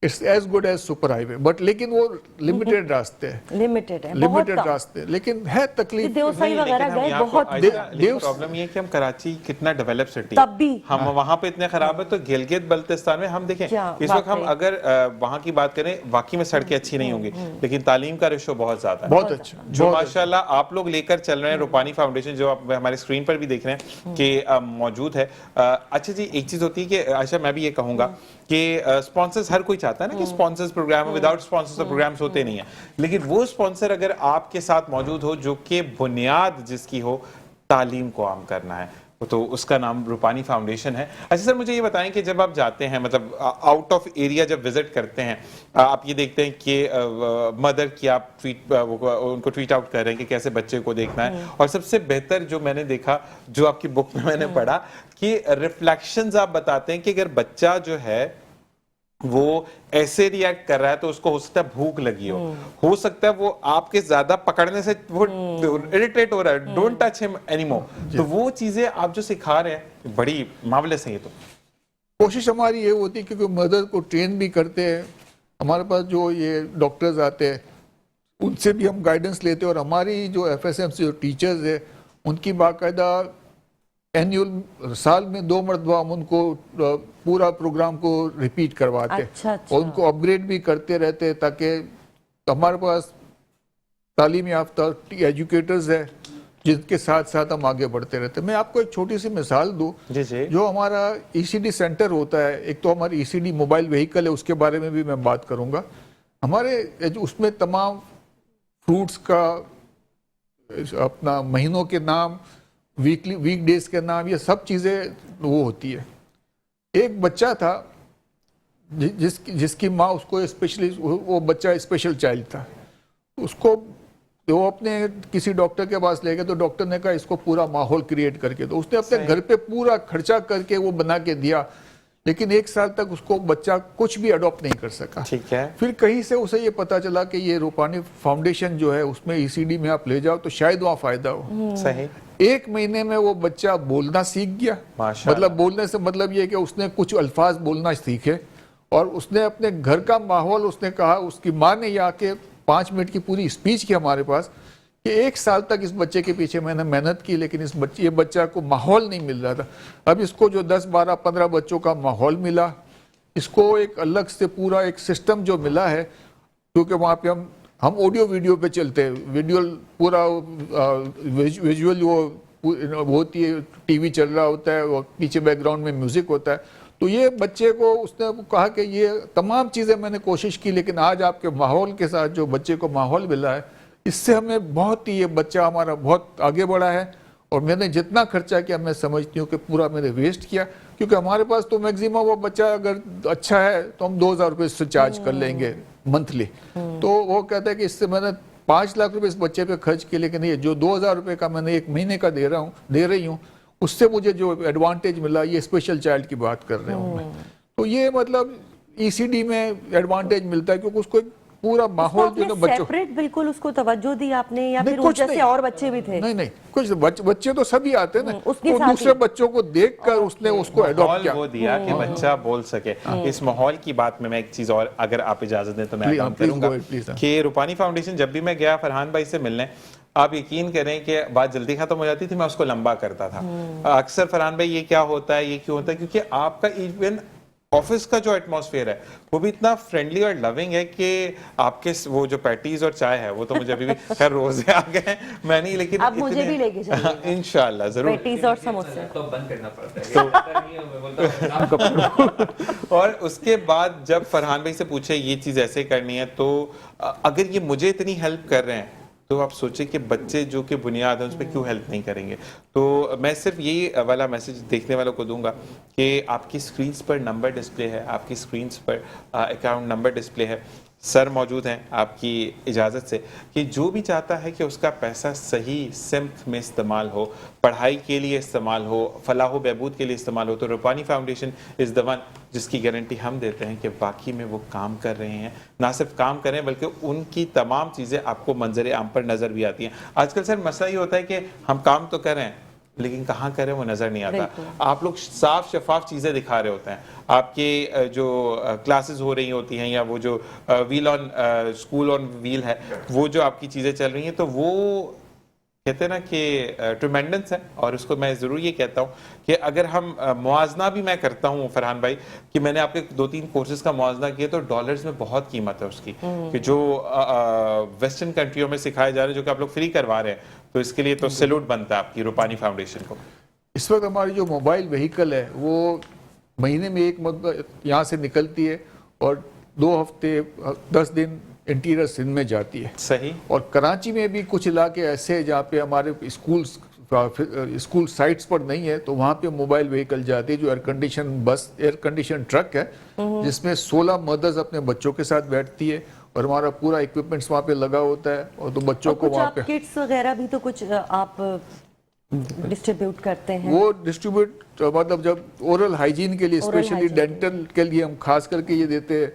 it's as good as super highway, but लेकिन वो लिमिटेड रास्ते हैं, लिमिटेड है, लिमिटेड रास्ते, लेकिन है तकलीफ। देवसाई वगैरह गए बहुत। प्रॉब्लम ये है कि हम कराची कितना डेवलप सिटी, तब भी हम वहाँ पे इतने खराब है। तो गिलगित बल्तिस्तान में हम देखें इस वक्त हम अगर वहाँ की बात करें, वाकई में सड़कें अच्छी नहीं होंगी, लेकिन तालीम का रेशो बहुत ज्यादा है, बहुत अच्छा, जो माशाल्लाह आप लोग लेकर चल रहे हैं। रूपानी फाउंडेशन जो आप हमारे स्क्रीन पर भी देख रहे हैं कि मौजूद है। अच्छा जी, एक चीज होती है कि आयशा, मैं भी ये कहूंगा कि स्पॉन्सर्स हर कोई चाहता है ना कि स्पॉन्सर्स प्रोग्राम, विदाउट स्पॉन्सर्स तो प्रोग्राम्स होते नहीं है, लेकिन वो स्पॉन्सर अगर आपके साथ मौजूद हो जो कि बुनियाद जिसकी हो तालीम को आम करना है, तो उसका नाम रूपानी फाउंडेशन है। अच्छा सर, मुझे ये बताएं कि जब आप जाते हैं, मतलब आउट ऑफ एरिया जब विजिट करते हैं, आप ये देखते हैं कि मदर की आप उनको ट्वीट आउट कर रहे हैं कि कैसे बच्चे को देखना है, और सबसे बेहतर जो मैंने देखा, जो आपकी बुक में मैंने पढ़ा, कि रिफ्लेक्शंस आप बताते हैं कि अगर बच्चा जो है वो ऐसे रिएक्ट कर रहा है तो उसको हो सकता है भूख लगी हो सकता है वो आपके ज्यादा पकड़ने से वो इरिटेट हो रहा है, डोंट टच हिम एनीमोर। तो वो चीजें आप जो सिखा रहे हैं बड़ी मार्वेलस है। ये तो कोशिश हमारी ये होती है क्योंकि मदर को ट्रेन भी करते हैं, हमारे पास जो ये डॉक्टर्स आते हैं उनसे भी हम गाइडेंस लेते हैं, और हमारी जो FSM से जो टीचर्स है उनकी बाकायदा एनुअल साल में 2 मरतबा हम उनको पूरा प्रोग्राम को रिपीट करवाते हैं। अच्छा। और उनको अपग्रेड भी करते रहते हैं ताकि हमारे पास तालीम याफ्ता एजुकेटर्स है जिनके साथ साथ हम आगे बढ़ते रहते हैं। मैं आपको एक छोटी सी मिसाल दूं, जो हमारा ECD सेंटर होता है, एक तो हमारी ECD मोबाइल व्हीकल है, उसके बारे में भी मैं बात करूंगा। हमारे उसमें तमाम फ्रूट्स का अपना महीनों के नाम, वीकडेज के नाम, ये सब चीज़ें वो होती है। एक बच्चा था जिसकी माँ उसको स्पेशली, वो बच्चा स्पेशल चाइल्ड था, उसको वो अपने किसी डॉक्टर के पास ले गए, तो डॉक्टर ने कहा इसको पूरा माहौल क्रिएट करके दो। उसने अपने घर पे पूरा खर्चा करके वो बना के दिया, लेकिन 1 साल तक उसको बच्चा कुछ भी अडॉप्ट नहीं कर सका। ठीक है। फिर कहीं से उसे ये पता चला कि ये रूपानी फाउंडेशन जो है उसमें ECD में आप ले जाओ तो शायद वहाँ फायदा हो। सही। 1 महीने में वो बच्चा बोलना सीख गया। मतलब बोलने से मतलब ये कि उसने कुछ अल्फाज बोलना सीखे, اور اس نے اپنے گھر کا ماحول اس نے کہا, اس کی ماں نے یہ آ کے 5 منٹ کی پوری اسپیچ کی ہمارے پاس کہ 1 سال تک اس بچے کے پیچھے میں نے محنت کی لیکن یہ بچہ کو ماحول نہیں مل رہا تھا. اب اس کو جو 10 12 15 بچوں کا ماحول ملا, اس کو ایک الگ سے پورا ایک سسٹم جو ملا ہے, کیونکہ وہاں پہ ہم آڈیو ویڈیو پہ چلتے ہیں, ویڈیول پورا ویژول وہ ہوتی ہے, ٹی وی چل رہا ہوتا ہے اور پیچھے بیک گراؤنڈ میں میوزک ہوتا ہے. تو یہ بچے کو اس نے کہا کہ یہ تمام چیزیں میں نے کوشش کی لیکن آج آپ کے ماحول کے ساتھ جو بچے کو ماحول ملا ہے اس سے ہمیں بہت ہی, یہ بچہ ہمارا بہت آگے بڑھا ہے. اور میں نے جتنا خرچہ کیا میں سمجھتی ہوں کہ پورا میں نے ویسٹ کیا, کیونکہ ہمارے پاس تو میکزیمم وہ بچہ اگر اچھا ہے تو ہم 2000 روپے سے چارج کر لیں گے منتھلی. تو وہ کہتا ہے کہ اس سے میں نے 5 لاکھ روپے اس بچے پہ خرچ کیے, لیکن یہ جو 2000 روپے کا میں نے 1 مہینے کا دے رہی ہوں اس سے مجھے جو ایڈوانٹیج ملا, یہ اسپیشل چائلڈ کی بات کر رہا ہوں میں. تو یہ مطلب ECD میں ایڈوانٹیج ملتا ہے کیونکہ اس کو پورا ماحول جو نا بچوں سیپریٹ بالکل اس کو توجہ دی آپ نے, یا پھر کچھ جیسے نہیں, اور بچے بھی تھے؟ نہیں کچھ بچے تو سبھی آتے ہیں نا, تو دوسرے بچوں کو دیکھ کر اس نے اس کو ایڈاپٹ کیا, وہ دیا کہ بچہ بول سکے. اس ماحول کی بات میں ایک چیز اور اگر آپ اجازت دیں تو میں کام کروں گا کہ روپانی فاؤنڈیشن جب بھی میں گیا فرحان بھائی سے ملنے, آپ یقین کریں کہ بات جلدی ختم ہو جاتی تھی, میں اس کو لمبا کرتا تھا. اکثر فرحان بھائی یہ کیا ہوتا ہے, یہ کیوں ہوتا ہے, کیونکہ آپ کا ایون آفس کا جو ایٹماسفیئر ہے وہ بھی اتنا فرینڈلی اور لونگ ہے کہ آپ کے وہ جو پیٹیز اور چائے ہے وہ تو مجھے ابھی بھی خیر روزے آ گئے ہیں, میں نہیں, لیکن اب مجھے بھی لے کے چلیے انشاءاللہ ضرور پیٹیز اور سموسے. تو بند کرنا پڑتا ہے. اور اس کے بعد جب فرحان بھائی سے پوچھے یہ چیز ایسے کرنی ہے, تو اگر یہ مجھے اتنی ہیلپ کر رہے ہیں تو آپ سوچیں کہ بچے جو کہ بنیاد ہیں اس پہ کیوں ہیلپ نہیں کریں گے. تو میں صرف یہی والا میسج دیکھنے والوں کو دوں گا کہ آپ کی سکرینز پر نمبر ڈسپلے ہے, آپ کی سکرینز پر اکاؤنٹ نمبر ڈسپلے ہے, سر موجود ہیں آپ کی اجازت سے, کہ جو بھی چاہتا ہے کہ اس کا پیسہ صحیح سمت میں استعمال ہو, پڑھائی کے لیے استعمال ہو, فلاح و بہبود کے لیے استعمال ہو, تو Rupani foundation is the one جس کی گارنٹی ہم دیتے ہیں کہ واقعی میں وہ کام کر رہے ہیں. نہ صرف کام کریں بلکہ ان کی تمام چیزیں آپ کو منظر عام پر نظر بھی آتی ہیں. آج کل سر مسئلہ یہ ہوتا ہے کہ ہم کام تو کر رہے ہیں لیکن کہاں کریں وہ نظر نہیں آتا. آپ لوگ صاف شفاف چیزیں دکھا رہے ہوتے ہیں, آپ کے جو کلاسز ہو رہی ہوتی ہیں یا وہ جو wheel on school on wheel ہے وہ جو آپ کی چیزیں چل رہی ہیں, تو وہ کہتے ہیں نا کہ ٹریمنڈنس ہے. اور اس کو میں ضرور یہ کہتا ہوں کہ اگر ہم موازنہ بھی میں کرتا ہوں فرحان بھائی کہ میں نے آپ کے 2-3 کورسز کا موازنہ کیا تو ڈالرز میں بہت قیمت ہے اس کی, کہ جو ویسٹرن کنٹریوں میں سکھائے جا رہے ہیں جو کہ آپ لوگ فری کروا رہے ہیں, تو اس کے لیے تو سیلوٹ بنتا ہے آپ کی روپانی فاؤنڈیشن کو. اس وقت ہماری جو موبائل وہیکل ہے وہ مہینے میں 1 مرتبہ یہاں سے نکلتی ہے اور 2 ہفتے 10 دن انٹیریئر سندھ میں جاتی ہے. صحیح. اور کراچی میں بھی کچھ علاقے ایسے ہیں جہاں پہ ہمارے اسکول سائٹس پر نہیں ہے, تو وہاں پہ موبائل وہیکل جاتی ہے جو ایئر کنڈیشن ٹرک ہے جس میں 16 مدرز اپنے بچوں کے ساتھ بیٹھتی ہے اور ہمارا پورا اکوپمنٹس وہاں پہ لگا ہوتا ہے. اور تو بچوں کو وہاں پہ کٹس وغیرہ بھی تو کچھ آپ ڈسٹریبیوٹ کرتے ہیں. وہ ڈسٹریبیوٹ مطلب جب اورل ہائیجین کے لیے اسپیشلی ڈینٹل کے لیے ہم خاص کر کے یہ دیتے ہیں.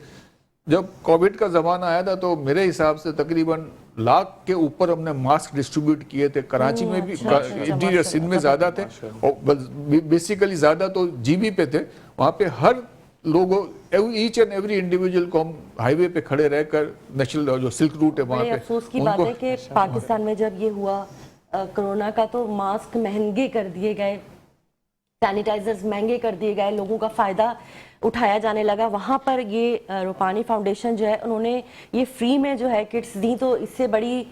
جب کووڈ کا زمانہ آیا تھا تو میرے حساب سے تقریباً 1 لاکھ کے اوپر ہم نے ماسک ڈسٹریبیوٹ کیے تھے. کراچی میں بھی, انٹیریئر سندھ میں زیادہ تھے اور بیسیکلی زیادہ تو GB پہ تھے. وہاں پہ ہر لوگوں ایچ اینڈ ایوری انڈیویجول کو ہم ہائی وے پہ کھڑے رہ کر نیشنل جو سلک روٹ ہے وہاں پہ. افسوس کی بات ہے کہ پاکستان میں جب یہ ہوا کرونا کا تو ماسک مہنگے کر دیے گئے, سینیٹائزرز مہنگے کر دیے گئے, لوگوں کا فائدہ اٹھایا جانے لگا. وہاں پر یہ روپانی فاؤنڈیشن جو ہے انہوں نے یہ فری میں جو ہے کٹس دی, تو اس سے بڑی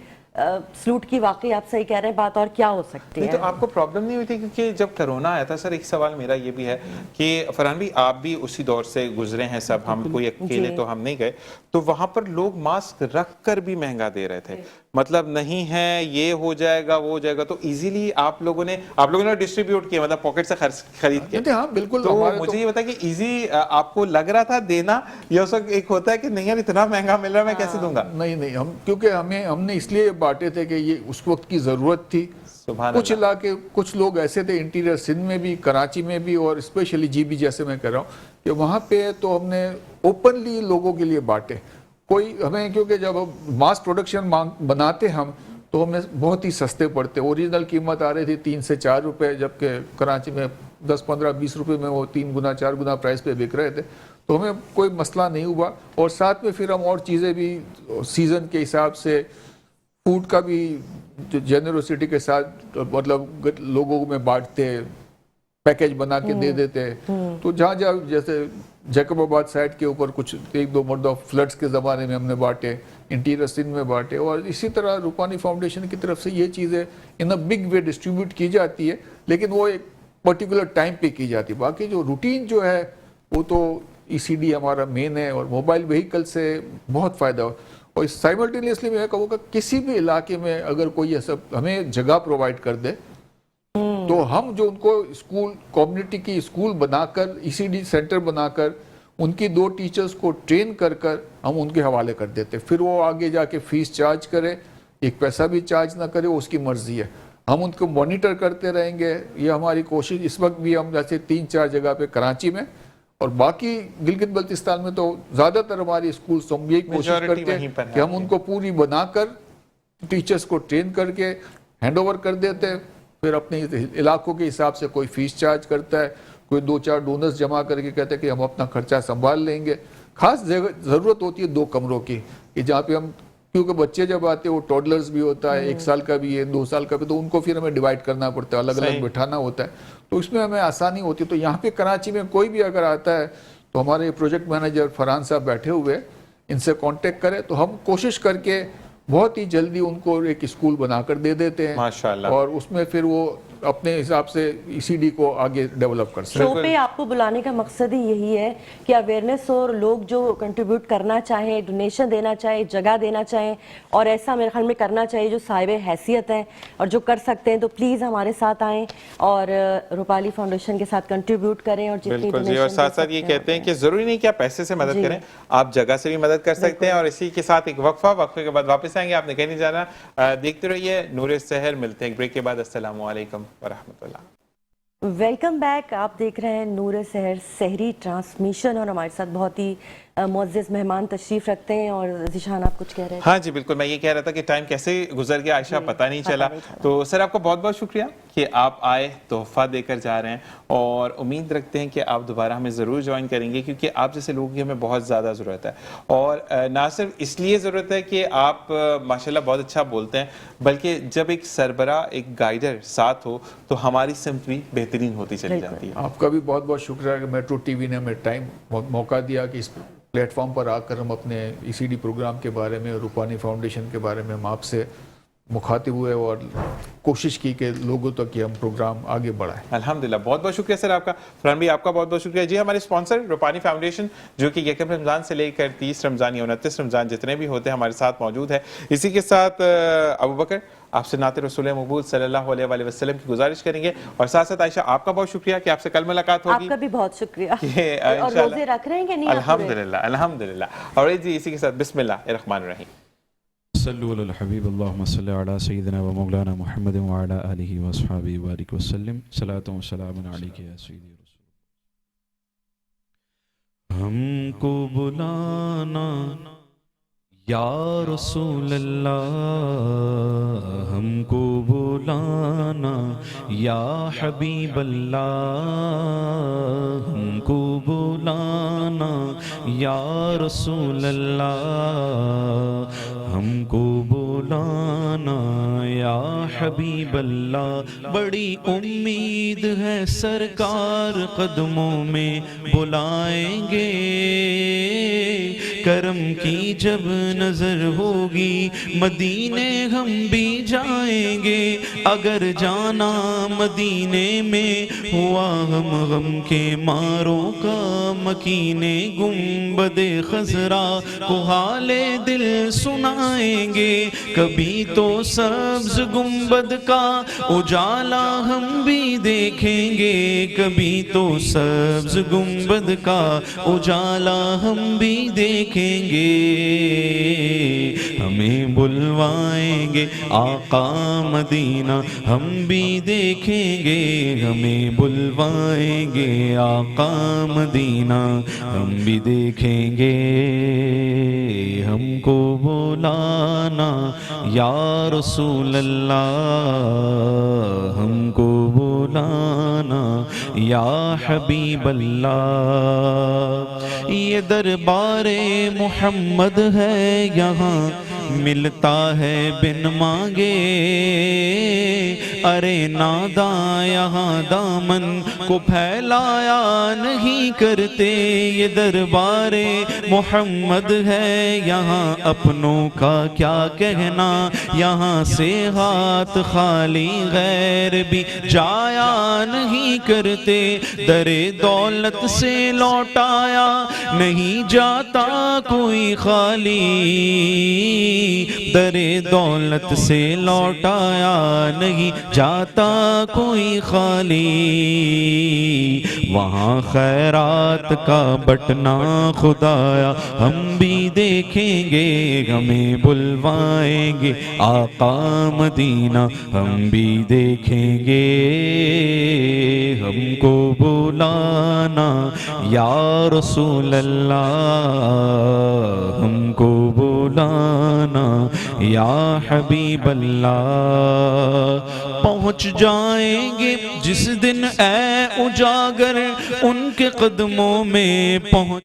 سلوٹ کی واقعی آپ صحیح کہہ رہے ہیں بات اور کیا ہو سکتی ہے. تو آپ کو پرابلم نہیں ہوئی تھی کیونکہ جب کرونا آیا تھا سر, ایک سوال میرا یہ بھی ہے کہ فرحان بھی آپ بھی اسی دور سے گزرے ہیں سب, ہم کوئی اکیلے تو ہم نہیں گئے, تو وہاں پر لوگ ماسک رکھ کر بھی مہنگا دے رہے تھے, مطلب نہیں ہے یہ ہو جائے گا وہ ہو جائے گا, تو ایزیلی آپ لوگوں نے ڈسٹریبیوٹ کیا, مطلب پاکٹ سے خرید کے. ہاں بالکل. تو مجھے یہ بتا کہ ایزی آپ کو لگ رہا تھا دینا, یا اس وقت ایک ہوتا ہے کہ نہیں یار اتنا مہنگا مل رہا ہے میں کیسے دوں گا. نہیں ہم کیونکہ ہم نے اس لیے بانٹے تھے کہ یہ اس وقت کی ضرورت تھی. کچھ علاقے کچھ لوگ ایسے تھے انٹیریئر سندھ میں بھی, کراچی میں بھی, اور اسپیشلی GB جیسے میں کہہ رہا ہوں کہ وہاں پہ تو ہم نے اوپنلی لوگوں کے لیے بانٹے. کوئی ہمیں کیونکہ جب ماس پروڈکشن بناتے ہم تو ہمیں بہت ہی سستے پڑتے. اوریجنل قیمت آ رہی تھی 3 سے 4 روپے, جبکہ کراچی میں 10, 15, 20 روپے میں وہ 3 گنا 4 گنا پرائس پہ بک رہے تھے. तो हमें कोई मसला नहीं हुआ। और साथ में फिर हम और चीज़ें भी सीज़न के हिसाब से फूड का भी जो जेनरोसिटी के साथ मतलब लोगों में बांटते, पैकेज बना के दे देते हैं। तो जहाँ जहाँ जैसे जैकबाबाद साइड के ऊपर कुछ एक दो मरतबा फ्लड्स के ज़माने में हमने बांटे, इंटीरियर सिंध में बांटे, और इसी तरह रूपानी फाउंडेशन की तरफ से ये चीज़ें इन अ बिग वे डिस्ट्रीब्यूट की जाती है, लेकिन वो एक पर्टिकुलर टाइम पे की जाती है। बाकी जो रूटीन जो है वो तो ECD हमारा मेन है, और मोबाइल व्हीकल से बहुत फ़ायदा हो। और साइमल्टेनियसली मैं कहूँगा किसी भी इलाके में अगर कोई ऐसा हमें जगह प्रोवाइड कर दे, तो हम जो उनको स्कूल कम्युनिटी की स्कूल बनाकर ECD सेंटर बनाकर उनकी 2 टीचर्स को ट्रेन कर कर हम उनके हवाले कर देते। फिर वो आगे जाके फीस चार्ज करे, एक पैसा भी चार्ज ना करे, वो उसकी मर्जी है। हम उनको मॉनिटर करते रहेंगे, ये हमारी कोशिश। इस वक्त भी हम जैसे 3-4 जगह पे कराची में और बाकी गिलगित बल्तिस्तान में तो ज़्यादातर हमारी स्कूल हम यही कोशिश करते हैं कि हम उनको पूरी बनाकर टीचर्स को ट्रेन करके हैंड ओवर कर देते हैं। फिर अपने इलाकों के हिसाब से कोई फीस चार्ज करता है, कोई 2-4 डोनर्स जमा करके कहते हैं कि हम अपना खर्चा संभाल लेंगे। खास ज़रूरत होती है 2 कमरों की, कि जहाँ पे हम, क्योंकि बच्चे जब आते हैं वो टॉडलर्स भी होता है, 1 साल का भी है, 2 साल का भी, तो उनको फिर हमें डिवाइड करना पड़ता है, अलग अलग बिठाना होता है, तो इसमें हमें आसानी होती है। तो यहाँ पे कराची में कोई भी अगर आता है तो हमारे प्रोजेक्ट मैनेजर फरहान साहब बैठे हुए, इनसे कांटेक्ट करें तो हम कोशिश करके बहुत ही जल्दी उनको एक स्कूल बनाकर दे देते हैं माशाल्लाह। और उसमें फिर वो अपने हिसाब से ECD को आगे डेवलप कर सकते हैं। शो पे आपको बुलाने का मकसद ही यही है कि अवेयरनेस और लोग जो कंट्रीब्यूट करना चाहें, डोनेशन देना चाहें, जगह देना चाहें, और ऐसा मेरे ख्याल में करना चाहिए जो साहिब हैसियत हैं और जो कर सकते हैं, तो प्लीज़ हमारे साथ आएँ और रूपाली फाउंडेशन के साथ कंट्रीब्यूट करें। और जितनी बिल्कुल जी, और साथ साथ ये कहते हैं कि ज़रूरी नहीं कि आप पैसे से मदद करें, आप जगह से भी मदद कर सकते हैं। और इसी के साथ एक वक्फे के बाद वापस आएंगे, आपने कहीं नहीं जाना, देखते रहिए नूर सहर। मिलते हैं एक ब्रेक के बाद। अस्सलाम वालेकुम वरहमतुल्लाह। Welcome back. आप देख रहे हैं नूर सहर सहरी ट्रांसमिशन, और हमारे साथ बहुत ही मुअज़्ज़ज़ मेहमान तशरीफ रखते हैं। और ज़ीशान, आप कुछ कह रहे थे? हाँ जी बिल्कुल, मैं ये कह रहा था कि टाइम कैसे गुजर गया आयशा, पता नहीं चला। तो सर आपका बहुत बहुत शुक्रिया कि आप आए, तोहफा देकर जा रहे हैं, और उम्मीद रखते हैं कि आप दोबारा हमें ज़रूर ज्वाइन करेंगे, क्योंकि आप जैसे लोगों की हमें बहुत ज़्यादा ज़रूरत है। और ना सिर्फ इसलिए ज़रूरत है कि आप माशाल्लाह बहुत अच्छा बोलते हैं, बल्कि जब एक सरबरा, एक गाइडर साथ हो तो हमारी सिमत भी बेहतरीन होती चली जाती है। आपका भी बहुत बहुत शुक्रिया कि मेट्रो TV ने हमें टाइम मौका दिया कि इस प्लेटफॉर्म पर आकर हम अपने ECD प्रोग्राम के बारे में, रूपानी फाउंडेशन के बारे में हम आपसे मुखातिब हुए और कोशिश की कि लोगों तक कि हम प्रोग्राम आगे बढ़ाएं। अल्हम्दुलिल्लाह, बहुत बहुत शुक्रिया सर आपका। फरहान भाई आपका बहुत बहुत शुक्रिया जी। हमारे स्पॉन्सर रूपानी फाउंडेशन, जो कि 1 रमज़ान से लेकर 30 रमज़ान या 29 रमज़ान जितने भी होते हैं हमारे साथ मौजूद है। इसी के साथ अबू बकर, आपसे नाते रसूल मकबूल सल्लल्लाहु अलैहि वसल्लम की गुजारिश करेंगे। और साथ साथ आयशा, आपका बहुत शुक्रिया कि आपसे कल मुलाकात होगी। आपका भी बहुत शुक्रिया। और रोजे रख रहे हैं कि नहीं? अल्हम्दुलिल्लाह अल्हम्दुलिल्लाह। और जी इसी के साथ बिस्मिल्लाहिर्रहमानिर्रहीम। सल्लु अलल हबीब अल्लाहुम्मा सल्लि अला सय्यिदिना व मौलाना मुहम्मद व अला आलिहि व अस्हाबिहि व बारिक वसल्लम। सलातु व सलामुन अलैका या सय्यिदी रसूल। हमको बुलाना या रसूल अल्लाह, हमको बुलाना या हबीब अल्लाह, हमको बुलाना या रसूल अल्लाह, हमको बुलाना या हबीब अल्लाह। बड़ी उम्मीद है सरकार कदमों में बुलाएंगे, करम की जब नजर होगी मदीने हम भी जाएंगे। अगर जाना मदीने में हुआ हम गम के मारों का, मकीने गुंबदे खजरा को हाले दिल सुनाएंगे। कभी तो सब्ज गुंबद का उजाला हम भी देखेंगे, कभी तो सब्ज गुंबद का उजाला हम भी देखेंगे। हमें बुलवाएंगे आका मदीना हम भी देखेंगे, हमें बुलवाएंगे आका मदीना हम भी देखेंगे। हमको बुलाना या रसूल अल्लाह, हमको बुलाना بلانا یا حبیب اللہ. یہ دربار محمد ہے یہاں ملتا ہے بن مانگے. ارے ناداں یہاں دامن کو پھیلایا نہیں کرتے. یہ دربار محمد ہے یہاں اپنوں کا کیا کہنا. یہاں سے ہاتھ خالی غیر بھی جایا نہیں کرتے. در دولت سے لوٹایا نہیں جاتا کوئی خالی. در دولت سے لوٹایا نہیں جاتا کوئی خالی. وہاں خیرات کا بٹنا خدایا ہم بھی دیکھیں گے. ہمیں بلوائیں گے آقا مدینہ ہم بھی دیکھیں گے. ہم کو بلانا یا رسول اللہ ہم کو بلانا یا حبیب اللہ. پہنچ جائیں گے جس دن اے اجاگر ان کے قدموں میں پہنچ